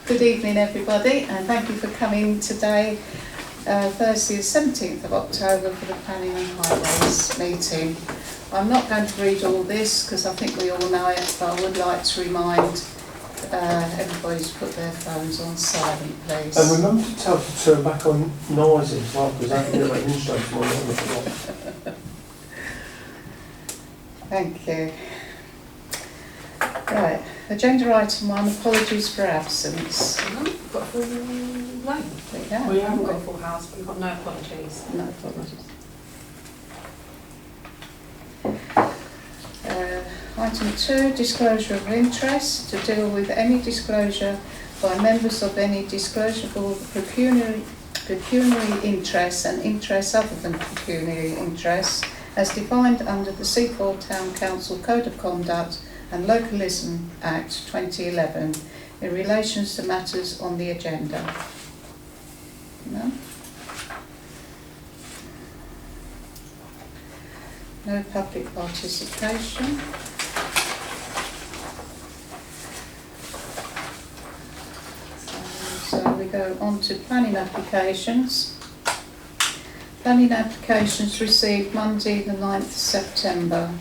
Good evening everybody, and thank you for coming today, Thursday the 17th of October for the Planning and Highways meeting. I'm not going to read all this because I think we all know it, but I would like to remind everybody to put their phones on silent, please. And remember to tell to turn back on noise as well, because I can get my instruments more than Thank you. Right, agenda item 1, apologies for absence. No. We We haven't got a full house, but we've got no apologies. No apologies. Item 2, disclosure of interest, to deal with any disclosure by members of any disclosable pecuniary interests and interests other than pecuniary interests as defined under the Seaford Town Council Code of Conduct and Localism Act 2011 in relation to matters on the agenda. No? No public participation. So we go on to planning applications. Planning applications received Monday the 9th September.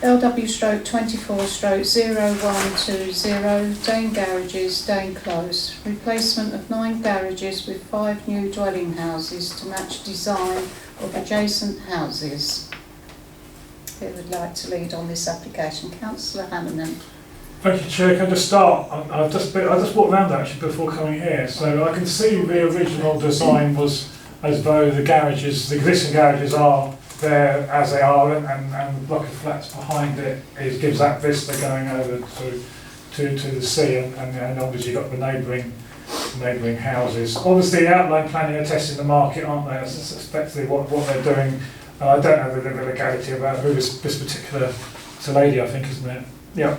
LW/24/0120, Dane Garages, Dane Close. Replacement of 9 garages with 5 new dwelling houses to match design of adjacent houses. Who would like to lead on this application? Councillor Hanneman. Thank you, Chair. Can I just start? I just walked around actually before coming here, so I can see the original design was as though the existing garages are there as they are, and the block of flats behind it gives that vista going over to the sea, and obviously you've got the neighbouring houses. Obviously, outline planning are testing the market, aren't they? That's effectively what they're doing. And I don't know the legality about who this particular, it's a lady, I think, isn't it? Yeah.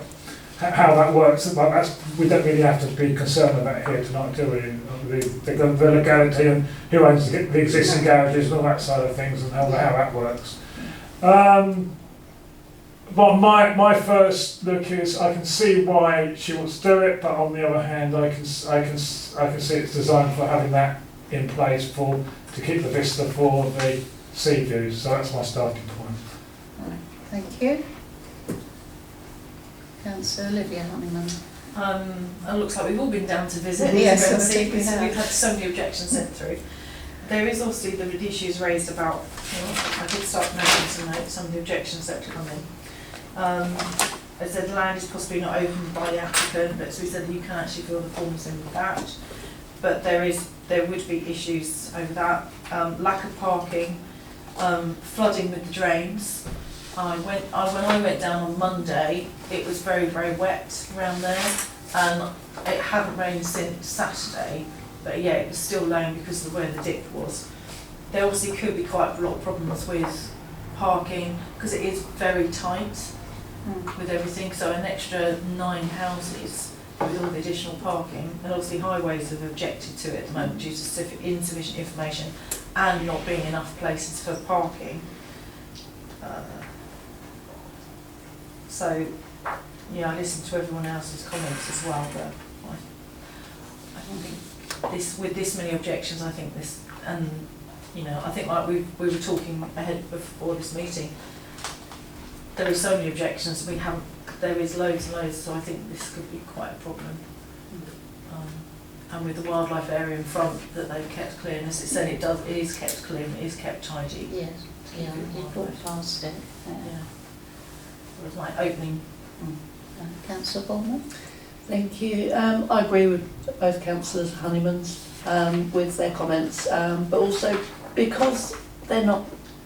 How that works, but we don't really have to be concerned about it here tonight, do we? The legality and who owns the existing garages and all that side of things, and how that works. But my first look is I can see why she wants to do it, but on the other hand, I can see it's designed for having that in place to keep the vista for the sea views. So that's my starting point. Right, thank you. Councillor Olivia Honeyman. It looks like we've all been down to visit. Yes, I see, think we have. we've had so many objections sent through. There is obviously the issues raised about, I did start making some of the objections that have come in. As said, land is possibly not opened by the applicant, but so we said that you can actually fill the forms in with that. But there would be issues over that. Lack of parking, flooding with the drains. When I went down on Monday, it was very, very wet around there, and it hadn't rained since Saturday, but yeah, it was still low because of where the dip was. There obviously could be quite a lot of problems with parking, because it is very tight with everything, so an extra 9 houses with all the additional parking, and obviously highways have objected to it at the moment due to insufficient information and not being enough places for parking. So, yeah, I listened to everyone else's comments as well, but I think with this many objections, I think this, and I think like we were talking ahead before this meeting, there are so many objections, there is loads and loads, so I think this could be quite a problem. And with the wildlife area in front that they've kept clear, and as it said, it is kept clean, it is kept tidy. Yes, yeah, you walked past it. Yeah. It was like opening. Councillor Bowman. Thank you. I agree with both councillors Honeyman's with their comments, but also because they're not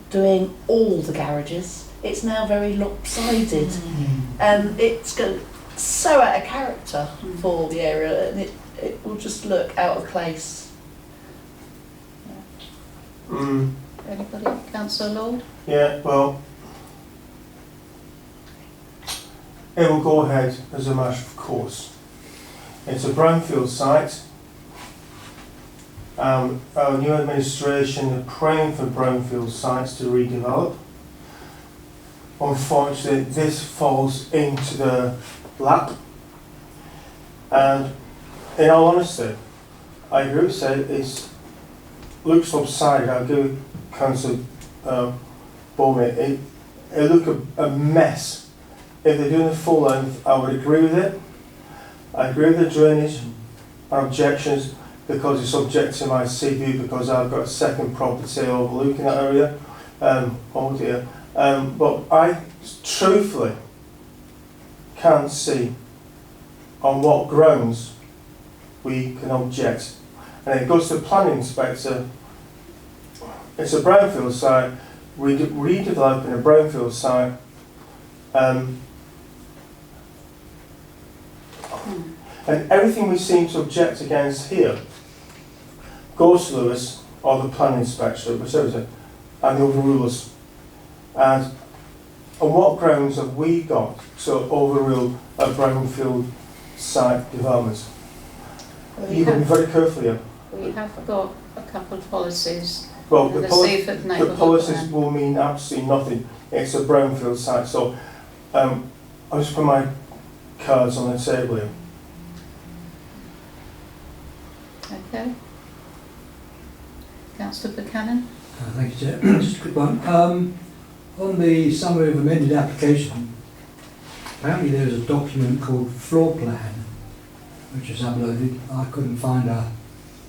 doing all the garages, it's now very lopsided, and it's so out of character for the area, and it will just look out of place. Anybody? Councillor Lord? Yeah, well, it will go ahead as a matter of course. It's a brownfield site. Our new administration are praying for brownfield sites to redevelop. Unfortunately, this falls into the lap And in all honesty, I agree with say it looks lopsided. I agree with Councillor Bowman. It look a mess. If they're doing the full length, I would agree with it. I agree with the drainage and objections because it's subject to my CV because I've got a second property overlooking that area. Oh dear. But I truthfully can't see on what grounds we can object. And it goes to the planning inspector. It's a brownfield site, redeveloping a brownfield site. And everything we seem to object against here goes to Lewis or the planning inspector, whichever it is, and they overrule us. And on what grounds have we got to overrule a brownfield site development? You've got to be very careful here. We have got a couple of policies. Well, The the Seaford neighbourhood policies plan. will mean absolutely nothing. It's a brownfield site, so I'll just put my cards on the table here. Okay. Councillor Buchanan? Thank you, Chair. Just a quick one. On the summary of amended application, apparently there is a document called floor plan, which is uploaded. I couldn't find a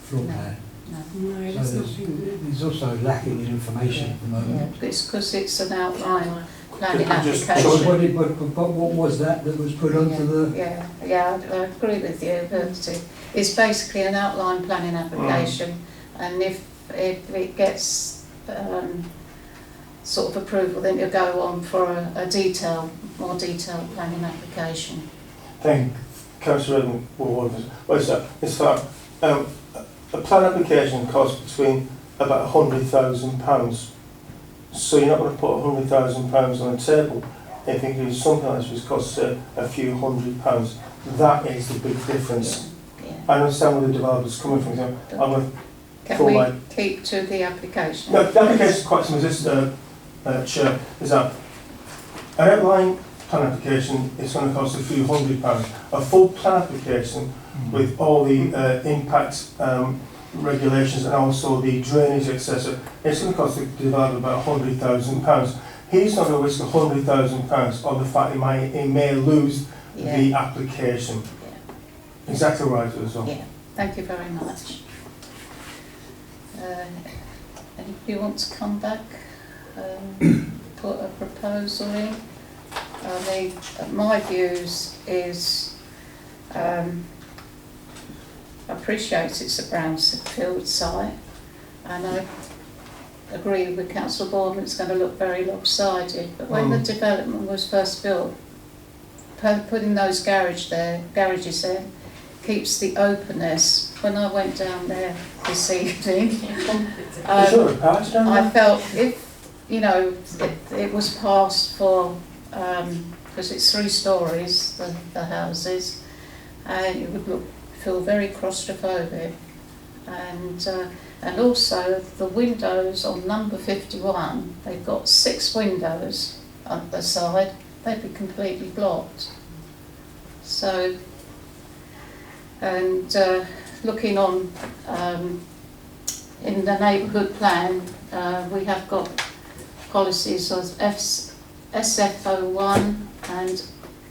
floor No. plan. No. So there's also lacking in information at the Yeah, moment. it's because it's an outline planning Could you just application. But what was that was put onto the... Yeah, I agree with you, but it's basically an outline planning application, and if it gets sort of approval, then you'll go on for a more detailed planning application. Thank Councillor Redden. What is that? It's that a plan application costs between about £100,000. So you're not going to put £100,000 on the table if you do something like this which costs a few £100. That is the big difference. Yeah. I understand where the developer's coming from. So I'm going Can For we my- keep to the application? No, the application is quite simple. This, Chair, is that an outline plan application is going to cost a few £100. A full plan application with all the impact regulations and also the drainage, etc., it's going to cost the developer about £100,000. He's not going to risk £100,000 on the fact he may lose the application. Yeah. Exactly right as well. Yeah, thank you very much. Anybody want to come back, put a proposal in? My views is, I appreciate it's a brownfield site, and I agree with Councillor Bourne, it's going to look very lopsided, but when the development was first built, putting those garages there keeps the openness. When I went down there this evening, I felt if, you know, it was passed for, because it's 3 stories, the houses, and it would feel very claustrophobic. And also the windows on number 51, they've got 6 windows on the side, they'd be completely blocked. So, and looking on in the neighbourhood plan, we have got policies of SF01 and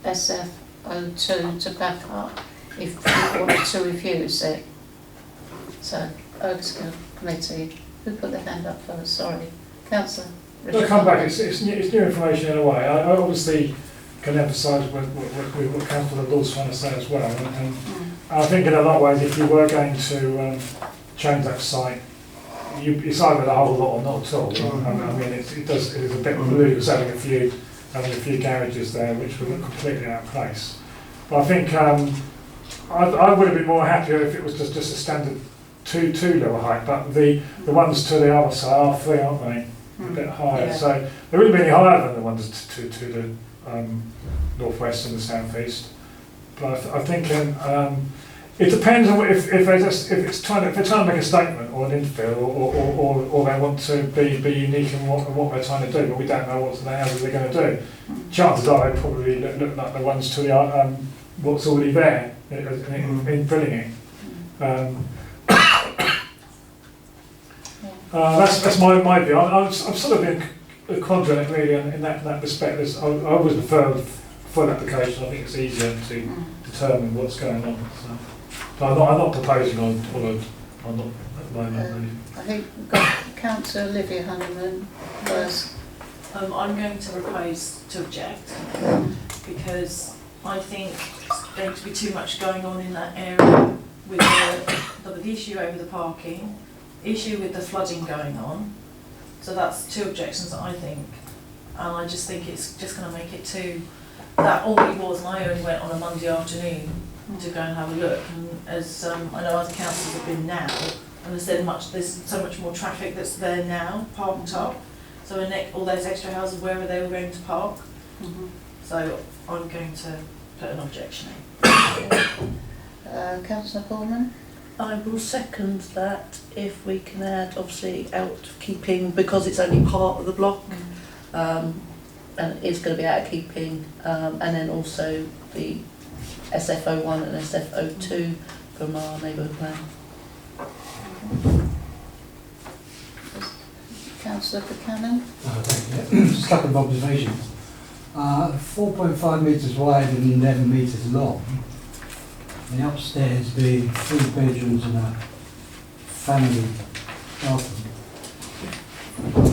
SF02 to back up if you wanted to refuse it. So, over to the committee. Who put their hand up first? Sorry. Councillor. I'll come back. It's new information in a way. I obviously can emphasise what Councillor Lord's trying to say as well. And I think in a lot of ways, if you were going to change that site, it's either the whole lot or not at all. I mean, it is a bit ludicrous having a few garages there, which would look completely out of place. But I think I would have been more happier if it was just a standard two lower height. But the ones to the other side are 3, aren't they? A bit higher. Yeah. So they wouldn't be any higher than the ones to the northwest and the southeast. But I think it depends on if they're trying to make a statement or an infill or they want to be unique in what they're trying to do, but we don't know what the houses they're going to do. Chances are they probably look like the ones to the what's already there in drilling it. That's my view. I'm sort of in a quadrant really in that respect. I always prefer full application. I think it's easier to determine what's going on. So I'm not proposing on at the moment. Really. I think we've got Councillor Olivia Honeyman first. I'm going to propose to object because I think there's going to be too much going on in that area with the issue over the parking, issue with the flooding going on. So that's two objections that I think, and I just think it's just going to make it too. That all it was, and I only went on a Monday afternoon to go and have a look. And as I know other councils have been now, and there's so much more traffic that's there now, parked up. So all those extra houses, where are they all going to park? So I'm going to put an objection in. Councillor Pullman? I will second that if we can add, obviously, out of keeping, because it's only part of the block, and it's going to be out of keeping, and then also the SFO1 and SFO2 from our neighbourhood plan. Councillor Buchanan? Thank you. Just a couple of observations. 4.5 metres wide and 11 metres long. The upstairs being 3 bedrooms and a family bathroom.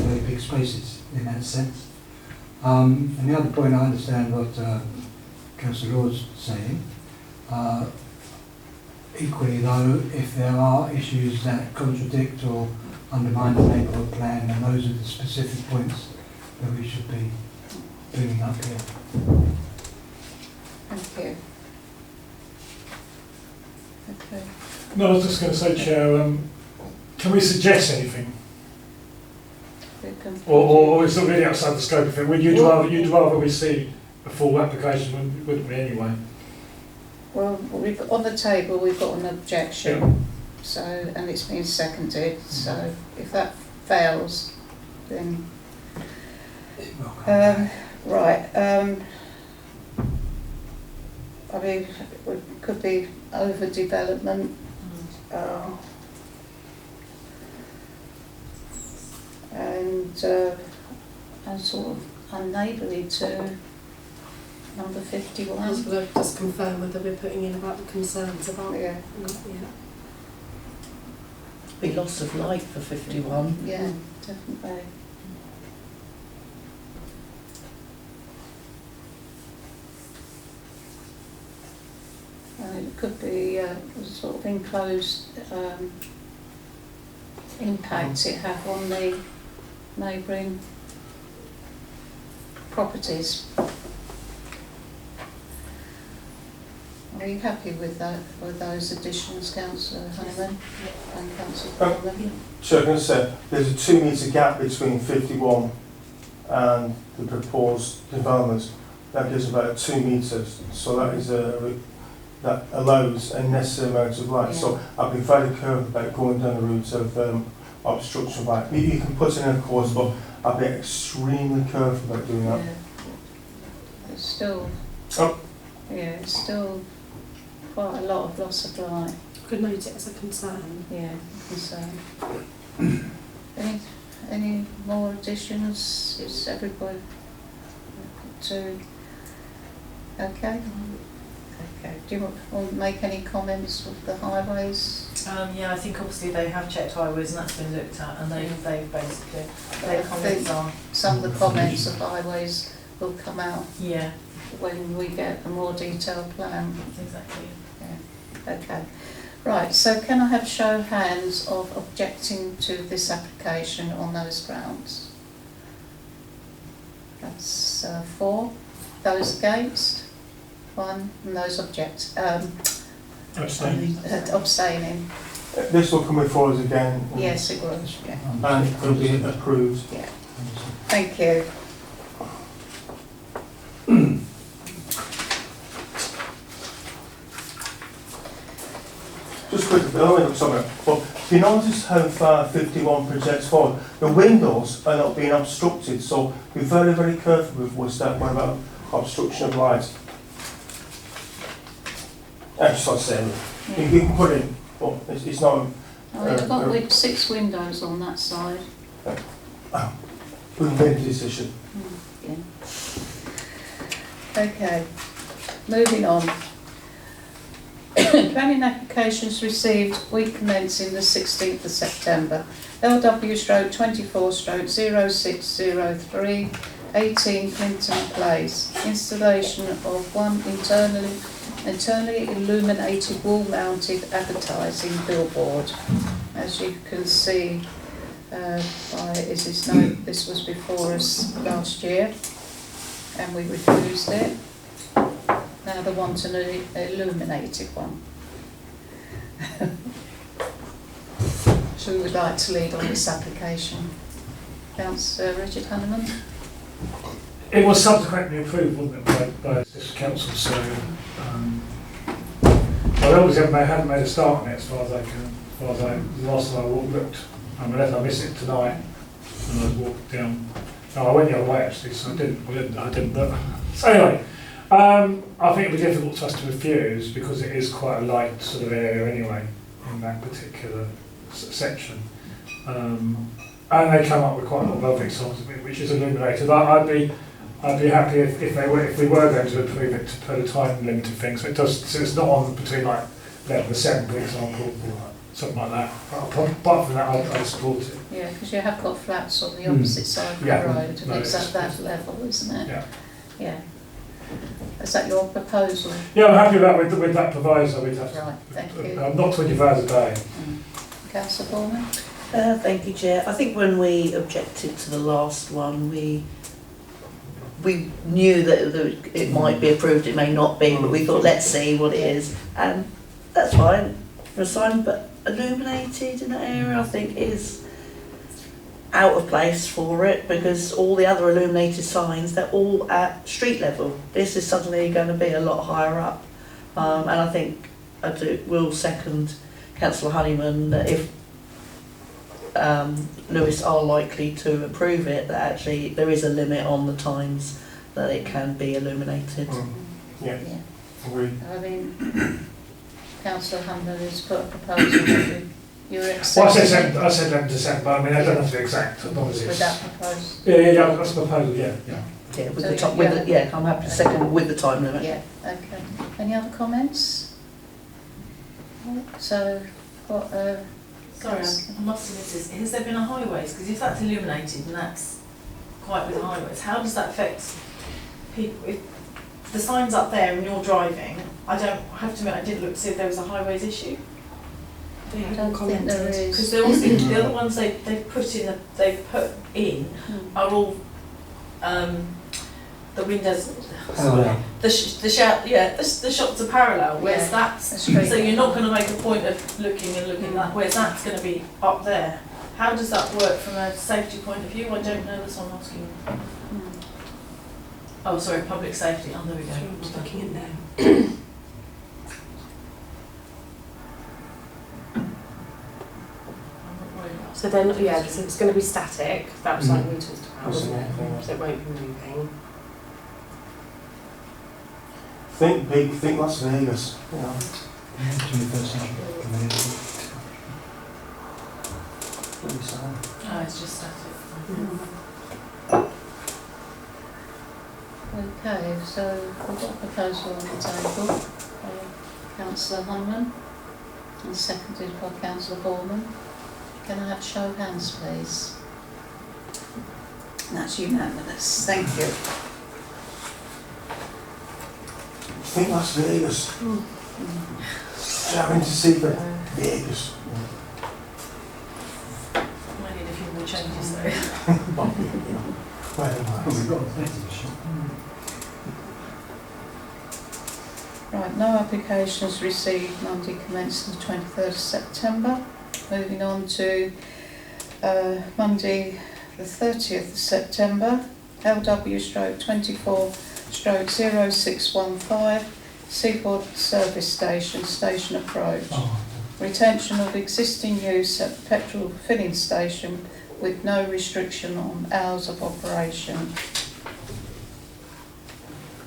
Very big spaces in that sense. And the other point, I understand what Councillor Lord's saying. Equally though, if there are issues that contradict or undermine the neighbourhood plan, and those are the specific points that we should be bringing up here. Thank you. Okay. No, I was just going to say, Chair, can we suggest anything? Or is it really outside the scope of it? You'd rather we see a full application, wouldn't we, anyway? Well, on the table we've got an objection, yeah. So, and it's been seconded, so if that fails, then... right, I mean, it could be overdevelopment, and sort of unneighbourly to number 51. I was going to just confirm whether we're putting in about the concerns about... Yeah. Be loss of light for 51. Yeah, definitely. It could be sort of enclosed impacts it have on the neighbouring properties. Are you happy with that, with those additions, Councillor Honeyman and Councillor Pullman? So I'm going to say there's a 2 metre gap between 51 and the proposed developments. That gives about 2 metres, so that is that allows a necessary amount of light. Yeah. So I've been very careful about going down the route of obstruction of light. You can put in a course, but I've been extremely careful about doing that. Yeah. It's still, yeah, it's still quite a lot of loss of light. Could note it as a concern. Yeah, concern. Any more additions? Is everybody to? Okay. Okay. Do you want to make any comments with the highways? Yeah, I think obviously they have checked highways and that's been looked at, and they've basically their comments are. Some of the comments of highways will come out. Yeah. When we get a more detailed plan. Exactly. Yeah. Okay. Right. So can I have a show of hands of objecting to this application on those grounds? That's 4. Those against? 1. And those abstaining. This will come before us again. Yes, it will. Yeah. And it will be approved. Yeah. Thank you. Just quickly, but you notice how far 51 projects forward. The windows are not being obstructed, so be very, very careful before we start worrying about obstruction of light. exercise area. You can put it, but it's not. Oh, they've got 6 windows on that side. We made a decision. Yeah. Okay, moving on. Planning applications received week commencing the 16th of September. LW/24/0603, 18 Clinton Place. Installation of one internally illuminated wall-mounted advertising billboard. As you can see by Izzy's note, this was before us last year and we refused it. Now they want an illuminated one. So we would like to lead on this application. Councillor Richard Hanneman. It was subsequently approved, wasn't it, by this council, so well, they obviously haven't made a start on it as far as I can, the last time I looked, unless I missed it tonight, and I walked down, no, I went the other way actually, so I didn't look. So anyway, I think it'd be difficult for us to refuse because it is quite a light sort of area anyway, in that particular section. And they come up with quite a lot of other examples of it, which is illuminated. I'd be happy if we were going to approve it to put a time limit to things. So it's not on between like 11 and 7, for example, or something like that. Apart from that, I'd support it. Yeah, because you have got flats on the opposite side of the road, and it's at that level, isn't it? Yeah. Yeah. Is that your proposal? Yeah, I'm happy with that proviso. Right, thank you. Not 24 hours a day. Councillor Foreman? Thank you, Chair. I think when we objected to the last one, we knew that it might be approved, it may not be, but we thought let's see what it is, and that's fine for a sign. But illuminated in that area, I think, is out of place for it because all the other illuminated signs, they're all at street level. This is suddenly going to be a lot higher up, and I think will second Councillor Honeyman that if Lewis are likely to approve it, that actually there is a limit on the times that it can be illuminated. Yeah. Agreed. I mean, Councillor Hunter has put a proposal that you're Well, accepting. I said 11 to 7, but I mean, I don't have to be exact. As long as With it's, that proposal? yeah, that's the proposal, yeah. Yeah, with So the time, I'm happy to second with the time limit. Yeah, okay. Any other comments? So, what, Sorry, I must have missed this. Has there been a highways? Because if that's illuminated and that's quite with highways, how does that affect people? If the sign's up there and you're driving, I have to admit I did look to see if there was a highways issue. They I haven't don't think there commented. is. Because the other ones they put in are all the windows. Parallel. The shops are parallel. Whereas Yeah, that's that's straight. so you're not going to make a point of looking that. Whereas that's going to be up there. How does that work from a safety point of view? I don't know. That's what I'm asking. Oh, sorry, public safety. Oh, there we go. I'm just looking at them. So then, yeah, so it's going to be static. That was like we talked about, wasn't it? So it won't be moving. Think Las Vegas. You know. 21st century community. Oh, it's just static. Okay, so we've got a proposal on the table by Councillor Hunman and seconded by Councillor Foreman. Can I have a show of hands, please? That's unanimous. Thank you. Think Las Vegas. Having to see the Vegas. Might need a few more changes though. Very nice. Right, no applications received Monday commencing the 23rd of September. Moving on to Monday the 30th of September, LW/24/0615, Seaford Service Station, Station Approach. Retention of existing use at the petrol filling station with no restriction on hours of operation.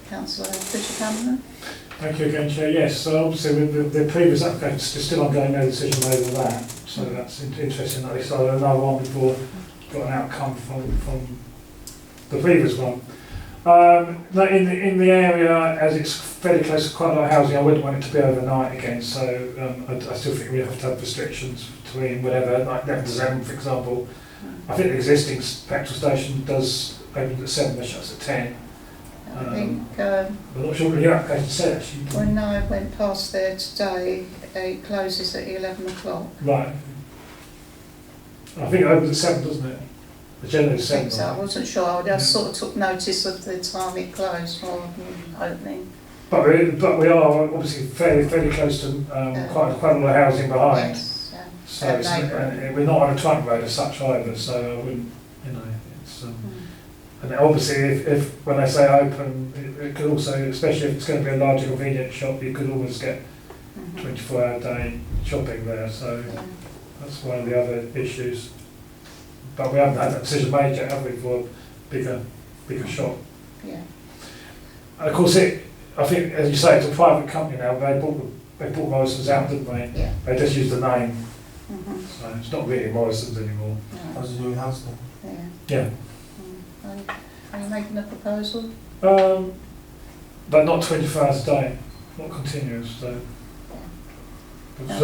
Councillor Richard Hamlin? Thank you again, Chair. Yes, so obviously with the previous application, there's still ongoing, no decision made on that. So that's interesting that they started another one before got an outcome from the previous one. In the area, as it's fairly close to quite a lot of housing, I wouldn't want it to be overnight again. So I still think we have to have restrictions between whatever, like 11 to 7, for example. I think the existing petrol station does open at 7, but shuts at 10. I think I'm not sure what your application said actually. when I went past there today, it closes at 11 o'clock. Right. I think it opens at 7, doesn't it? The generally I 7. think so. I Right? wasn't sure. I just sort of took notice of the time it closed more than opening. But we are obviously fairly close to quite a lot of housing behind. Yes, yeah. So we're not on a trunk road as such either. So I wouldn't, it's. And obviously, if when they say open, it could also, especially if it's going to be a larger convenience shop, you could always get 24-hour day shopping there. So Yeah. that's one of the other issues. But we haven't had that decision made yet, have we, for a bigger shop? Yeah. And of course, I think, as you say, it's a private company now. They bought Morrison's out, didn't they? Yeah. They just used the name, Mhm. so it's not really Morrison's anymore. No. How's it doing house then? Yeah. Yeah. Are you making a proposal? But not 24 hours a day, not continuous. So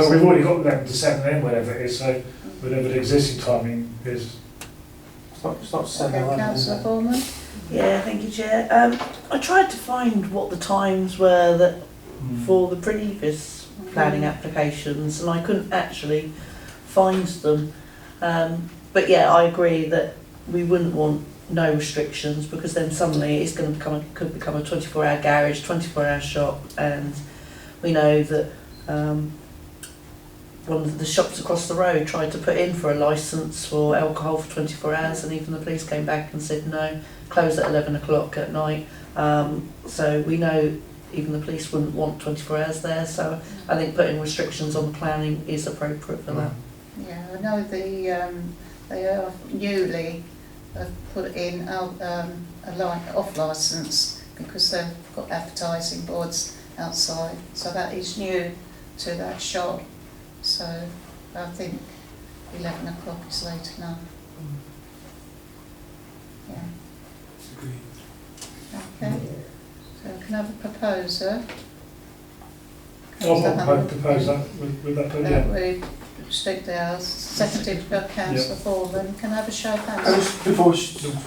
we've already got 11 to 7 then, whatever it is. So whatever the existing timing is. It's not 7 Okay, Councillor Foreman? Yeah, thank you, Chair. I tried to find what the times were that for the previous planning applications, and I couldn't actually find them. But yeah, I agree that we wouldn't want no restrictions, because then suddenly it's going to could become a 24-hour garage, 24-hour shop, and we know that one of the shops across the road tried to put in for a licence for alcohol for 24 hours, and even the police came back and said no, close at 11 o'clock at night. So we know even the police wouldn't want 24 hours there, so I think putting restrictions on the planning is appropriate for that. Yeah, I know they are newly have put in a off licence, because they've got advertising boards outside, so that is new to that shop. So I think 11 o'clock is late enough. Yeah. Okay. So can I have a proposer? I'll propose that. With that, That we restrict the hours, seconded by Councillor Foreman. Can I have a show of hands? Before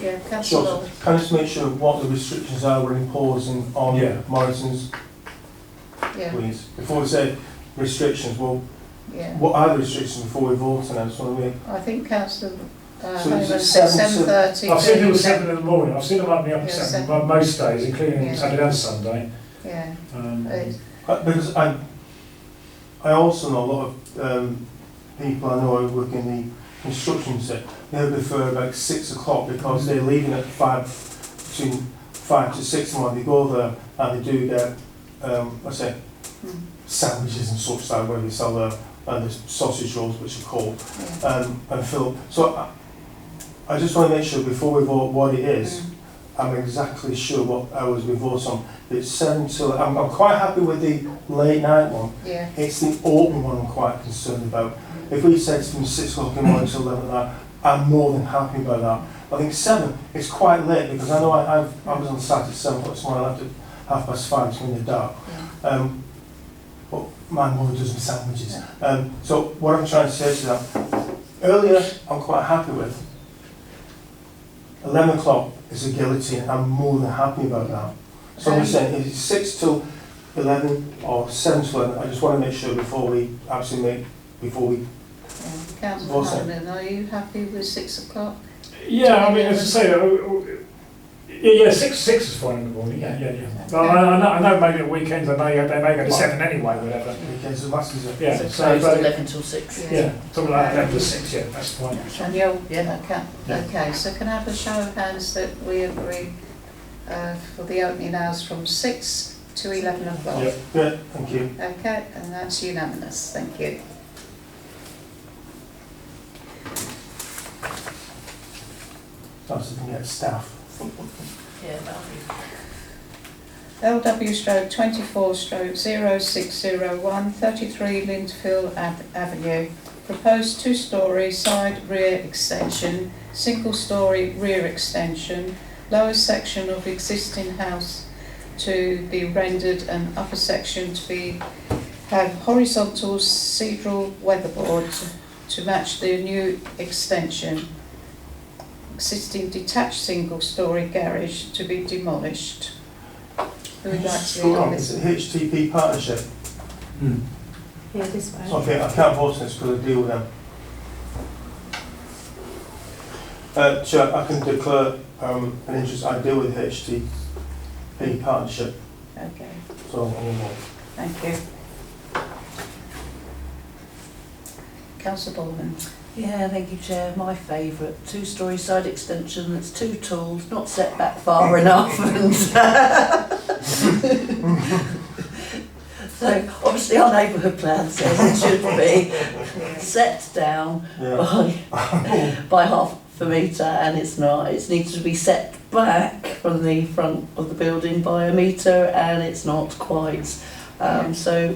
Yeah, Councillor Sure. Lord. Can I just make sure what the restrictions are we're imposing on Yeah. Morrison's, Yeah, please? Before we say restrictions, well, yeah. what are the restrictions before we vote on it? I just want to make. I think Councillor So Honeyman is it said 7:30? 7:30. I've seen people 7 in the morning. I've seen them opening up at Yeah, 7 7. most days, including Yeah. Saturday and Sunday. Yeah. Because I also know a lot of people I know who work in the construction sector. They prefer about 6 o'clock because they're leaving at between 5 to 6, and when they go there and they do their sandwiches and such like, where they sell the sausage rolls, which are called, and fill. So I just want to make sure before we vote what it is, I'm exactly sure what hours we vote on. It's 7 till. I'm quite happy with the late night one. Yeah. It's the open one I'm quite concerned about. If we said from 6 o'clock in the morning till 11 at night, I'm more than happy about that. I think 7 is quite late, because I know I was on Saturday at 7 o'clock this morning. I left at 5:30 to in the dark. But my mother does my sandwiches. So what I'm trying to say to that, earlier I'm quite happy with. 11 o'clock is a guillotine. I'm more than happy about that. So I'm just saying, if it's 6 till 11 or 7 till 11, I just want to make sure before we Councillor Honeyman, are you happy with 6 o'clock? Yeah, I mean, as I say, yeah, 6 is fine in the morning. Yeah. Well, I know maybe at weekends they may go to 7 anyway, whatever. weekends are masses of. Yeah, So so closed but- 11 till 6. yeah, something like 11 to 6. Yeah, that's fine. And you're, Yeah. okay. Yeah. Okay, so can I have a show of hands that we agree for the opening hours from 6 to 11 o'clock? Yeah. Yeah, thank you. Okay, and that's unanimous. Thank you. That's if we can get staff. Yeah, that'll be. LW stroke 24 stroke 0601 33 Lindfield Avenue. Proposed two-storey side rear extension, single-storey rear extension, lower section of existing house to be rendered and upper section to be have horizontal cedral weatherboard to match the new extension. Existing detached single-storey garage to be demolished. Who would like to lead on Is this? it HTP partnership? Yeah, this way. Okay, I can't vote on this because I deal with them. Chair, I can declare an interest. I deal with HTP partnership, Okay, so I'm going to vote. thank you. Councillor Baldwin. Yeah, thank you, Chair. My favourite two-storey side extension that's too tall, not set back far enough, and so obviously our neighbourhood plan says it should be set down by half a metre, and it's not. It needs to be set back from the front of the building by a metre, and it's not quite. So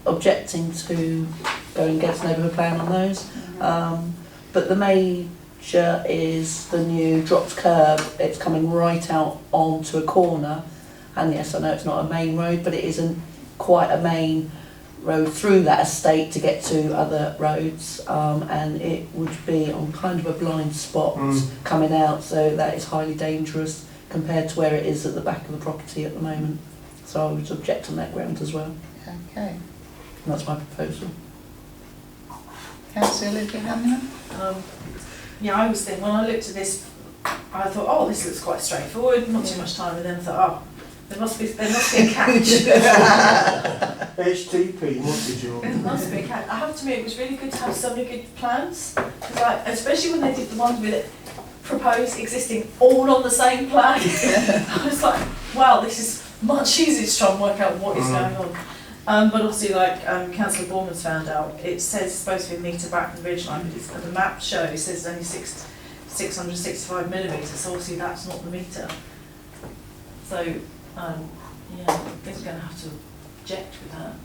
objecting to going against neighbourhood plan on those. But the major is the new dropped curb. It's coming right out onto a corner, and yes, I know it's not a main road, but it isn't quite a main road through that estate to get to other roads, and it would be on kind of a blind spot coming out, so that is highly dangerous compared to where it is at the back of the property at the moment. So I would object on that ground as well. Okay. And that's my proposal. Councillor Lydia Hanman. Yeah, I was thinking, when I looked at this, I thought, oh, this looks quite straightforward, not too much time, and then I thought, oh, there must be a catch. HTP, must be There must be a catch. I have to admit, it was really good to have so many good plans, especially when they did the ones with it proposed existing all on the same plan. I was like, wow, this is much easier to try and work out what is going on. But obviously, like Councillor Bournemouth's found out, it says it's supposed to be a metre back from the ridge line, but the map show it says only 665 millimetres, so obviously that's not the metre. So, yeah, I think we're going to have to object with that.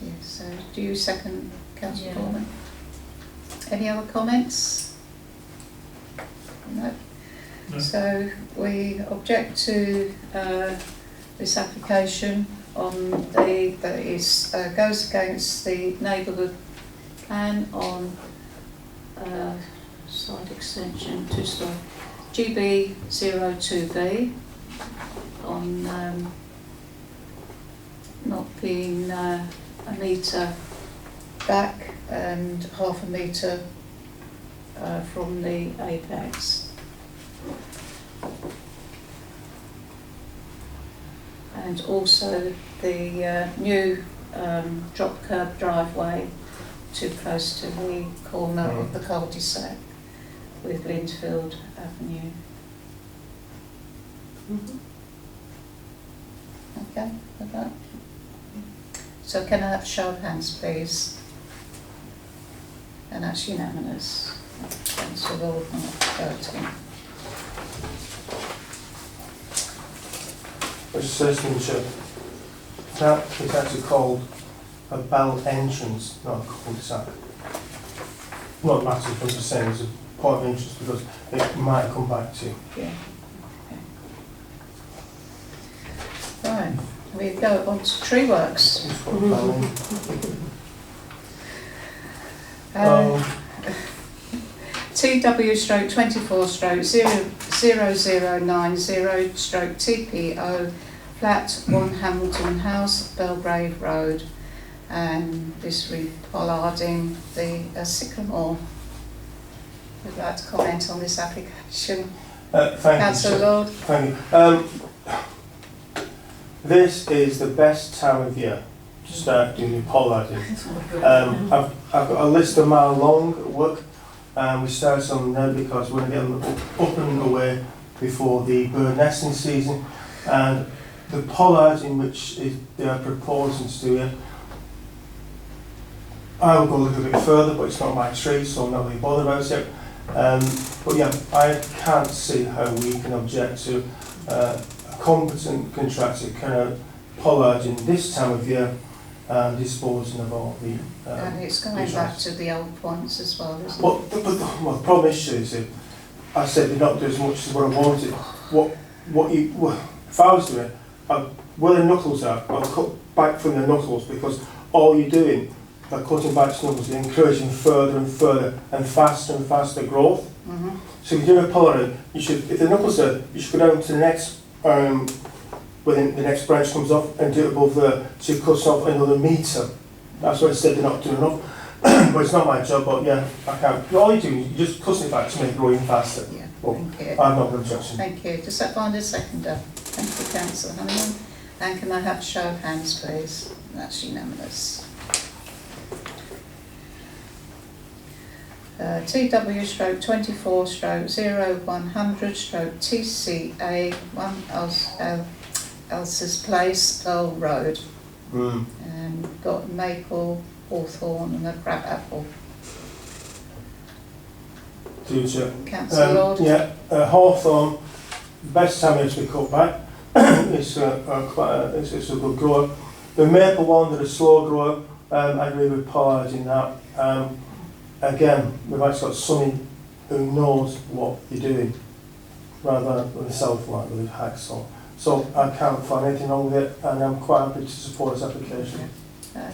Yes, so do you second Councillor Yeah. Baldwin? Any other comments? No. No. So we object to this application on that is goes against the neighbourhood plan on side extension two-storey GB02B on not being a metre back and half a metre from the apex. And also the new drop curb driveway too close to the corner of the cul-de-sac with Lindfield Avenue. Okay, with that. So can I have a show of hands, please? And that's unanimous. Councillor Lord not voting. Mr. Citizenship, that is actually called a bell entrance, not a cul-de-sac. Not massive, I'm just saying it's a point of interest because it might come back to you. Yeah. Okay. Right, we go on to tree works. TW stroke 24 stroke 0090 stroke TPO flat 1 Hamilton House, Belgrave Road, and this repollarding the sycamore. Would like to comment on this application? Thank Councillor you. Lord. Thank you. This is the best time of year to start doing the pollarding. I've got a list of mile long work. We started some now because we're going to get them up and away before the bird nesting season. And the pollarding which they are proposing to do here, I will go a little bit further, but it's not my tree, so I'm not really bothered about it. But yeah, I can't see how we can object to a competent contractor can pollard in this time of year and disposing of all the And it's going back to the old points as well, isn't it? well, the problem is, Susie, I said they're not doing as much as what I wanted. If I was doing it, where the knuckles are, I'll cut back from the knuckles, because all you're doing by cutting back to knuckles, you're encouraging further and further and faster growth. Mhm. So if you're doing a pollard, you should, if the knuckles are, you should go down to the next, when the next branch comes off, and do it above there, so you cut off another metre. That's what I said, they're not doing enough. But it's not my job, but yeah, I can't. All you do is you just cut it back to make it grow even faster. Yeah, Well, thank you. I'm not going to objection. Thank you. Does that find a seconder? Thank you, councillor Honeyman. And can I have a show of hands, please? That's unanimous. TW stroke 24 stroke 0100 stroke TCA 1 Elsa's Place, Earl Road. And we've got maple, hawthorn and a crab apple. Councillor Lord? Yeah, hawthorn, best time is to be cut back. It's a good grower. The maple one, they're a slow grower. I agree with pollard in that. Again, we've actually got somebody who knows what you're doing, rather than with myself like with hacksaw. So I can't find anything wrong with it, and I'm quite happy to support this application.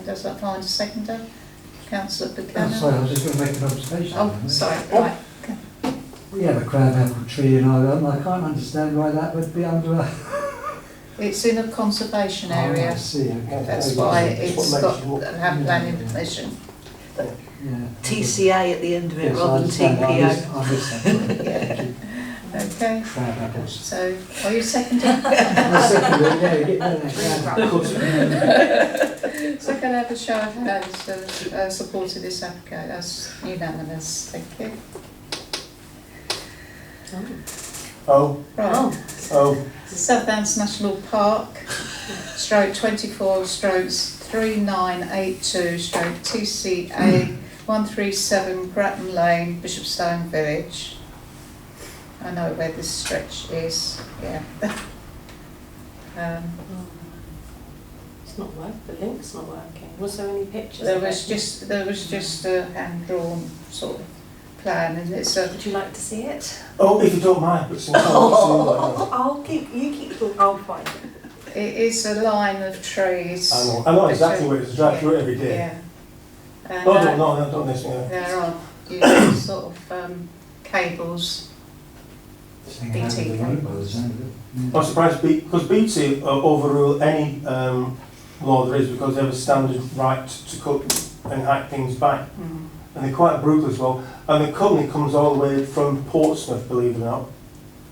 Does that find a seconder? Councillor Buchanan? Sorry, I was just going to make an observation. Oh, sorry, right. We have a crabapple tree in Ireland. I can't understand why that would be under a... It's in a conservation Oh, I area. see, okay. That's why it's got to have planning permission. Yeah. TCA at the end of it Yes, I rather than understand. TPO. I missed that. Okay, Crab apples. so are you seconding? I second it, yeah, you get that. So can I have a show of hands for supporting this application? That's unanimous, thank you. Oh, Right, oh, Southdowns National Park, stroke 24 strokes 3982 stroke TCA 137 Grattan Lane, Bishopstone Village. I know where this stretch is, yeah. It's not working, the link's not working. Was there any pictures? There of was it? just a hand-drawn sort of plan, and it's a Would you like to see it? oh, if you don't mind, but sometimes I'll keep, you keep talking, I'll find it. it is a line of trees. I know exactly where it is. I drive through it every day. Yeah. And, No, don't listen. there are usually sort of cables. BT I'm surprised because BT overrule any law there is, because they have a standard right to cut and hack things back, and they're quite brutal as well. And the company comes all the way from Portsmouth, believe it or not.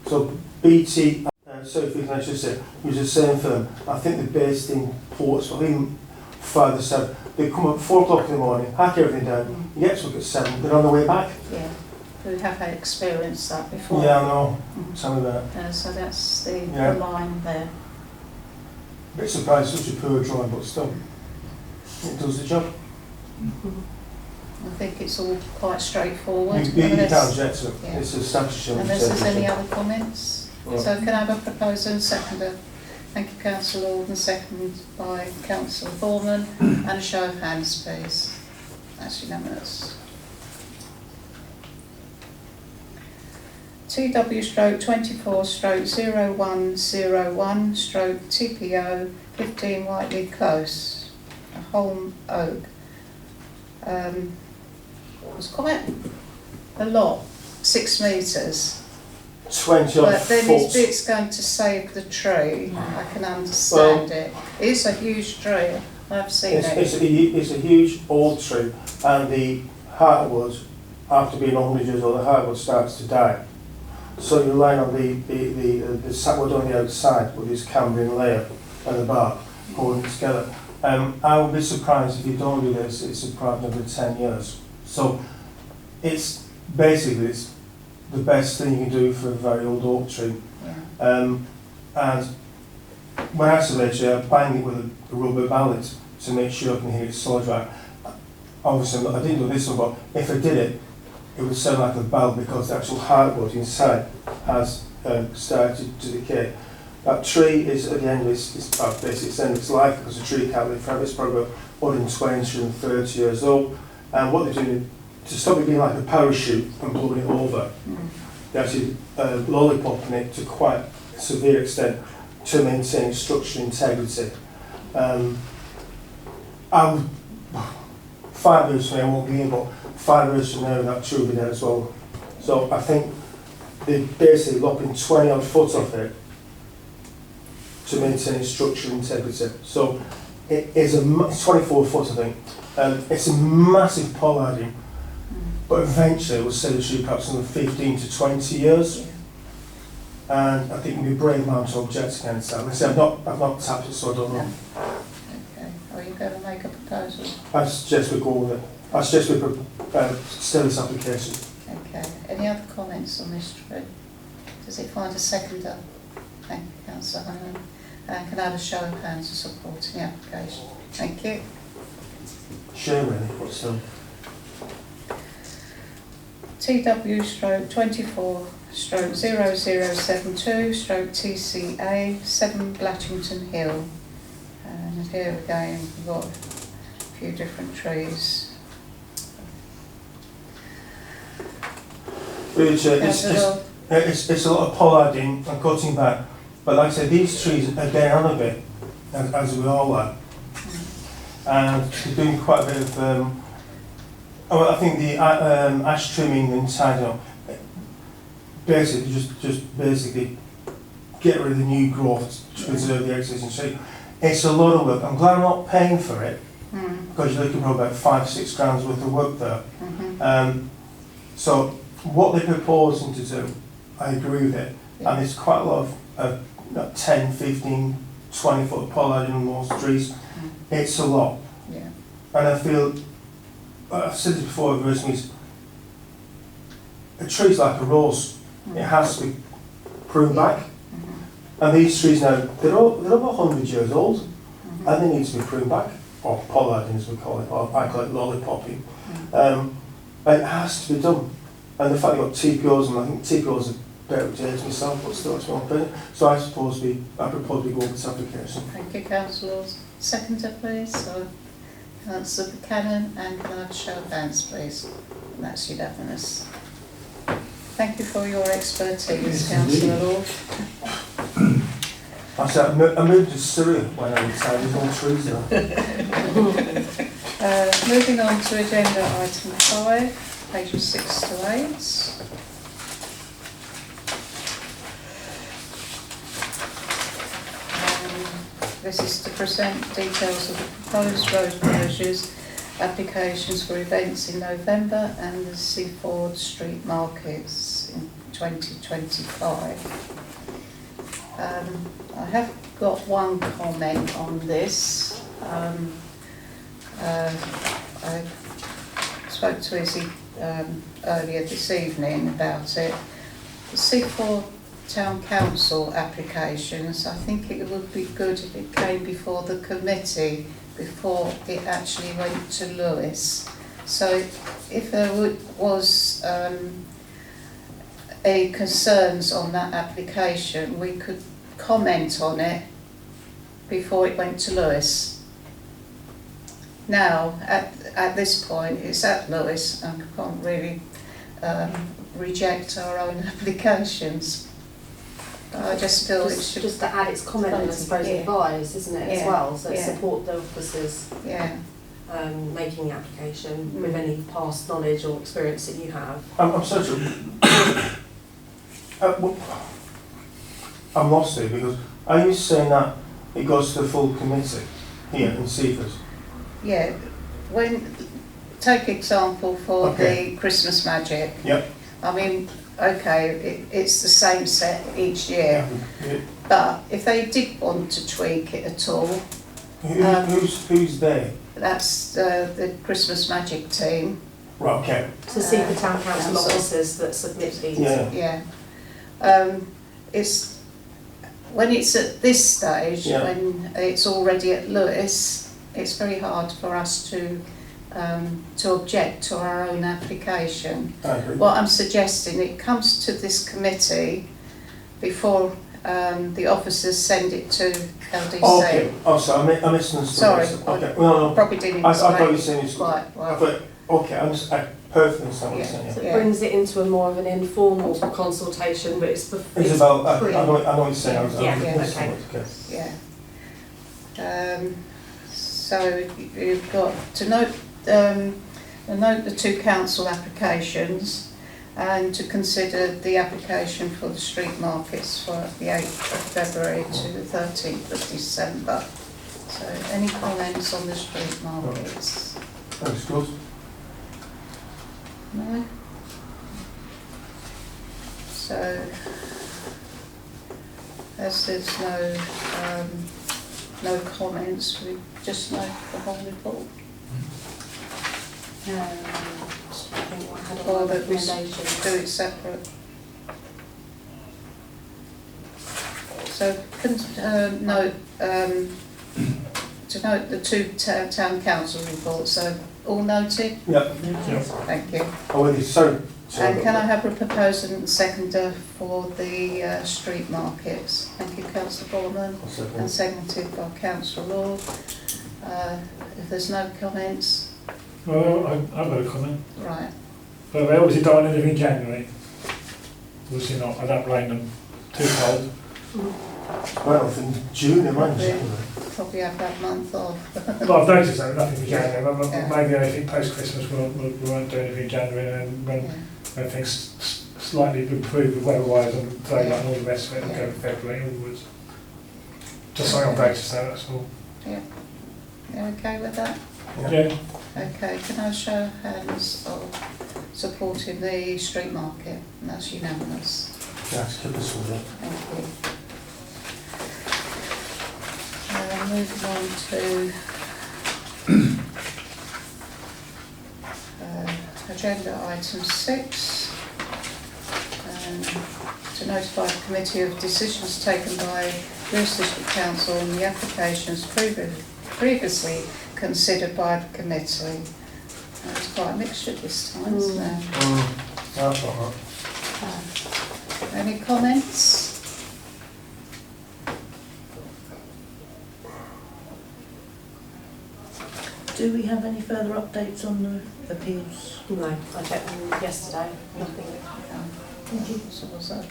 So BT, Sophie, I should say, was the same firm. I think they're based in Portsmouth, even further south. They come up at 4 o'clock in the morning, hack everything down. You get to look at 7. They're on the way back. Yeah, we have experienced that before. Yeah, I know. Tell me about it. So that's the Yeah. line there. A bit surprised, such a poor drawing, but still, it does the job. I think it's all quite straightforward. You can't Unless- object to it. yeah. It's a statutory. Unless there's any other comments. Right. So can I have a proposer and seconder? Thank you, Councillor Lord, and seconded by Councillor Foreman. And a show of hands, please. That's unanimous. TW stroke 24 stroke 0101 stroke TPO 15 Whiteley Close, a Holm Oak. It was quite a lot, 6 metres. 20 odd But then this foot. bit's going to save the tree. I can understand it. It's a huge tree. I've seen it. It's a huge old tree, and the heartwood, after being 100 years old, the heartwood starts to die. So you're relying on the sapwood on the outside with this Cambrian layer and the bark holding it together. I would be surprised if you don't do this. It's a project over 10 years. So it's basically the best thing you can do for a very old oak tree. Yeah. And when I survey it, I bang it with a rubber mallet to make sure I can hear it solid right. Obviously, I didn't do this one, but if I did it, it would sound like a bell, because the actual hardwood inside has started to decay. That tree is at the end of its end of its life, because the tree can't live forever. It's probably about 120, 130 years old. And what they're doing, to stop it being like a parachute and blowing it over, they're actually lollipopping it to quite a severe extent to maintain structural integrity. I would, 5 years from now, I won't be here, but 5 years from now, that tree will be there as well. So I think they're basically lopping 20 odd foot off it to maintain structural integrity. So it is it's 24 foot, I think. It's a massive pollarding, but eventually we'll see the tree perhaps another 15 to 20 years. And I think we'll be a brave man to object against that. Like I say, I've not tapped it, so I don't know. Okay, are you going to make a proposal? I suggest we go with it. I suggest we still this application. Okay, any other comments on this tree? Does it find a seconder? Thank you, Councillor Hannon. And can I have a show of hands for supporting the application? Thank you. Sure, really, but still. TW/24/0072/TCA 7 Blatchington Hill. And here again we've got a few different trees. It's a lot of pollarding and cutting back, but like I said, these trees are getting on a bit, as we all are. And they're doing quite a bit of, I think the ash trimming and tidying up, basically just basically get rid of the new growth to preserve the existing tree. It's a lot of work. I'm glad I'm not paying for it, because you're looking for about 5-6 grand's worth of work there. So what they're proposing to do, I agree with it, and there's quite a lot of 10, 15, 20 foot pollarding on most trees. It's a lot. Yeah. And I feel, I've said this before, a tree's like a rose. It has to be pruned back. And these trees now, they're over 100 years old, and they need to be pruned back, or pollarding as we call it, or I call it lollipopping. And it has to be done. And the fact they've got TPOs, and I think TPOs are better days myself, but still it's my opinion. So I propose we go with this application. Thank you, councillors. Seconder, please. So, Councillor Buchanan, and can I have a show of hands, please? And that's unanimous. Thank you for your expertise, Councillor Lord. I said, I moved to Syria when I retired, there's all trees there. Moving on to agenda item 5, pages 6 to 8. This is to present details of the proposed road closures, applications for events in November and the Seaford street markets in 2025. I have got one comment on this. I spoke to Izzy earlier this evening about it. The Seaford Town Council applications, I think it would be good if it came before the committee before it actually went to Lewis. So if there was any concerns on that application, we could comment on it before it went to Lewis. Now, at this point, it's at Lewis and we can't really reject our own applications. I just feel it should... Just to add its comment and I suppose advise, isn't it, as well? So support the officers making the application with any past knowledge or experience that you have. I'm sorry. I'm lost here because are you saying that it goes to the full committee here in Seaford? Yeah. Take example for the Christmas magic. Yep. I mean, it's the same set each year, but if they did want to tweak it at all, who's there? That's the Christmas magic team. Right. Okay. To see the town council officers that submit these. Yeah. It's when it's at this stage, when it's already at Lewis, it's very hard for us to object to our own application. I agree. What I'm suggesting, it comes to this committee before the officers send it to LDC. Oh, okay. Oh, sorry, I misunderstood. Sorry, Okay. No. Probably didn't I explain. thought you were saying it's. Right, I right. thought. Okay, I perfectly understand what you're Yeah. saying. So Yeah. it brings it into a more of an informal consultation, but it's It's about. I free. know what you're saying. Yeah, okay. Yeah. So you've got to note the 2 council applications and to consider the application for the street markets for the 8th of February to the 13th of December. So any comments on the street markets? Thanks, good. No? So, as there's no comments, we just note the whole report. just trying to think what I had on Or my that we recommendations. do it separate. So, to note the 2 town council reports, so all noted? Yeah. Thank you. Oh, well, sorry. And can I have a proposer and seconder for the street markets? Thank you, Councillor Borman, and seconded by Councillor Lord. If there's no comments, Well, I've got a comment. right. But they obviously don't want anything in January. Obviously not, I don't blame them. Too cold. Well, from June, it might be. Probably have that month off. Well, I've noticed that, nothing in January. Yeah. Maybe anything post-Christmas we won't do anything in January, and then when things slightly improve weather-wise and daylight and all the rest of it, and go to February onwards. Just something I've noticed there, that's all. Yeah. You okay with that? Yeah. Okay, can I show of hands of supporting the street market? And that's unanimous. Yeah, let's keep this one. Thank you. Moving on to agenda item 6. To notify the committee of decisions taken by Lewes District Council on the applications previously considered by the committee. It's quite a mixture this time, isn't it? That's all right. Any comments? Do we have any further updates on the appeals? No, I checked them yesterday, nothing. Thank you. So what's that?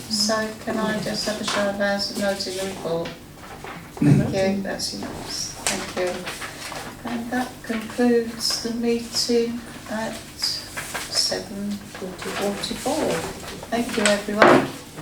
So can I just have a show of hands and note in the report? Thank you, that's unanimous. Thank you. And that concludes the meeting at 7:44. Thank you, everyone.